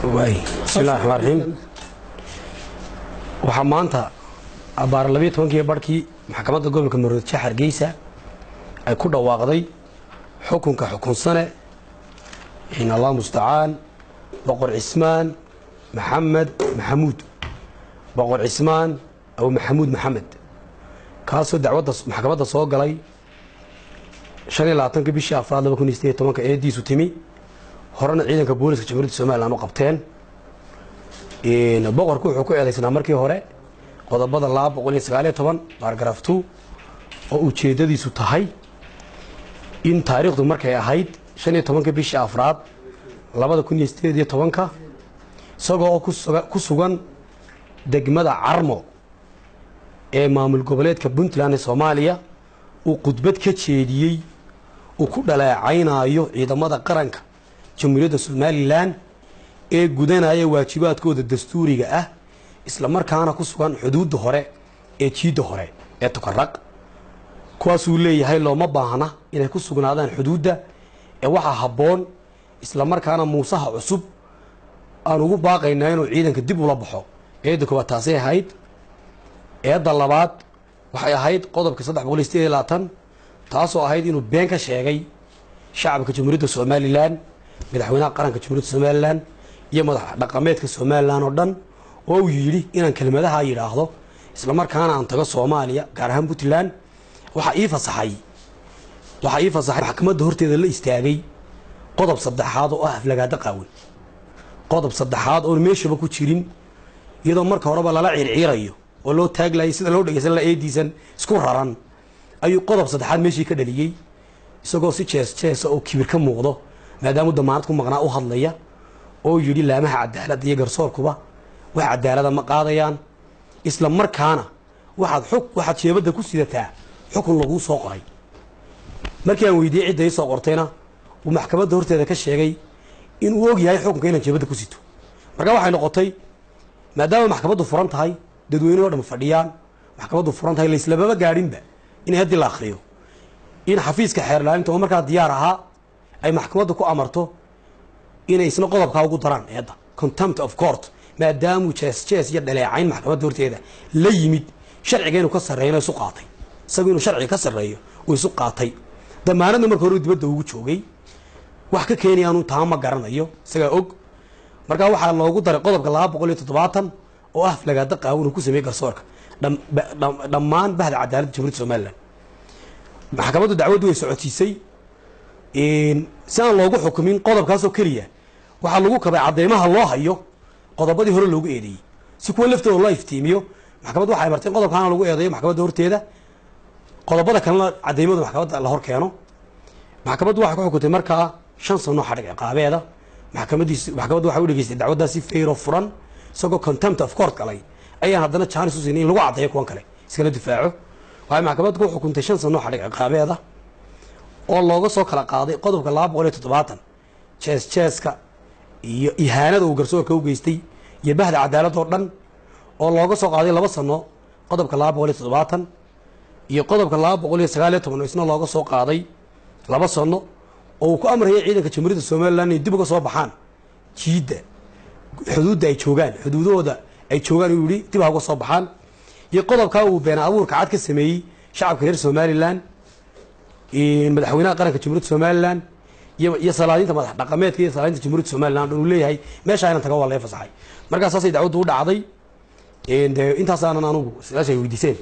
بسم الله الرحمن الرحيم. waxaa maanta abaar 12 barkii maxkamadda gobolka Maroodi Hargeysa ay ku dhawaaqday xukunka xukunsane in Allah musta'aan boqor Cismaan Maxamed Maxamuud boqor Cismaan aw Maxamuud Maxamed kaasoo dacwadda maxkamadda soo galay 25 bishii Afraad 2018 ee diisu timi horena ciidanka booliska Jamhuuriyadda Soomaaliland u qabteen boqorku wuxuu ku eedeysnaa markii hore qodobada 219 paragraph 2 oo ujeedadiisu tahay in taariikhdu markay ahayd 15 bishii Afraad 2018 isagoo ku sugan degmada Carmo ee maamul goboleedka Puntland ee Soomaaliya uu khudbad ka jeediyay oo ku dhaleecaynayo ciidamada qaranka Jamhuuriyadda Soomaaliland ee gudanaya waajibaadkooda dastuuriga ah isla markaana ku sugan xuduudda hore ee jiida hore ee Tukaraq kuwaas uu leeyahay looma baahna inay ku sugnaadaan xuduudda ee waxa haboon isla markaana muusaha cusub aan ugu baaqaynaa inuu ciidanka dib ula baxo eedo kuwa taasay ahayd eedda labaad waxay ahayd qodobka 328 taasoo ahayd inuu been ka sheegay shacabka Jamhuuriyadda Soomaaliland madaxweynaha qaranka Jamhuuriyadda Soomaaliland iyo madax dhaqameedka Soomaaliland oo dhan oo uu yiri inaan kelmadaha yiraahdo isla markaana aan tago Soomaaliya gaar ahaan Puntland waxa ii fasaxay maxkamadda horteeda la istaagay qodob saddexaad oo ah aflagaada qaawan qodob saddexaad oo meeshaba ku jirin iyadoo marka horeba lala ciirciirayo oo loo taaglayay sida loo dhageysan la eediisan isku raran ayuu qodob saddexaad meeshii ka dhaliyay isagoo si jees oo kibir ka muuqdo maadaama damaanad ku maqnaa u hadlaya oo yiri laamaha cadaalad iyo garsoorkuba wax cadaalad ma qaadayaan isla markaana waxaad sheebada ku sidataa xukun lagu soo qoray markii aan weydiiyay cid ay soo qortayna uu maxkamadda horteeda ka sheegay in uu og yahay xukunka inaan sheebada ku sito marka waxay noqotay maadaama maxkamaddu furan tahay dadweynuhu dhan fadhiyaan maxkamaddu furan tahay la islababa gaarinba in hadii la akhriyo in xafiiska xeerlaalinta oo markaa diyaar ahaa ay maxkamaddu ku amarto inay isna qodobka ugu daraan eedda contempt of court maadaama jees iyo dhaleecayn maxkamadda horteeda la yimid sharciga inuu ka sareeyo isu qaatay isagu inuu sharciga ka sareeyo oo isu qaatay damaanadna markii hore dibadda ugu joogay wax ka keenayaan uu taama garanayo isaga og marka waxa loogu daray qodobka 270 oo ah aflagaada qaawan ku sameeyay garsoorka dhammaan bahda cadaaladda Jamhuuriyadda Soomaaliland maxkamaddu dacwadu way socotisay saan loogu xukumin qodobkaas oo kaliya waxa lagu kabay cadeymaha loo hayo qodobadii hore loogu eedeeyay si kuwa laftooda loo iftiimiyo maxkamaddu waxay martay qodobkan lagu eedeeyo maxkamadda horteeda qodobada kalena cadeymada maxkamadda la hor keeno maxkamaddu waxay ku xukuntay markaa 5 sano xadhig ciqaabeeda maxkamaddu waxay u dhageystay dacwadaasi feero furan isagoo contempt of court galay ayaan haddana chance u siinay in lagu cadeeyo kuwan kale iskala difaaco waxay maxkamaddu ku xukuntay 5 sano xadhig ciqaabeeda oo looga soo kala qaaday qodobka 270 jeeska iyo ihaanada uu garsoorka u geystay iyo bahda cadaalad oo dhan oo looga soo qaaday 2 sano qodobka 270 iyo qodobka 219 isna looga soo qaaday 2 sano oo ku amrayay ciidanka Jamhuuriyadda Soomaaliland inay dib uga soo baxaan jiida xuduudda ay joogaan uu yiri dib uga soo baxaan iyo qodobka uu been abuurka cad ka sameeyay shacabka reer Soomaaliland madaxweynaha qaranka Jamhuuriyadda Soomaaliland iyo salaadinta madax dhaqameedka iyo salaadinta Jamhuuriyadda Soomaaliland uu leeyahay meesha aynan tago waa la fasaxay markaas ay dacwadu u dhacday intaas aanan anugu sidaas ay weydiiseen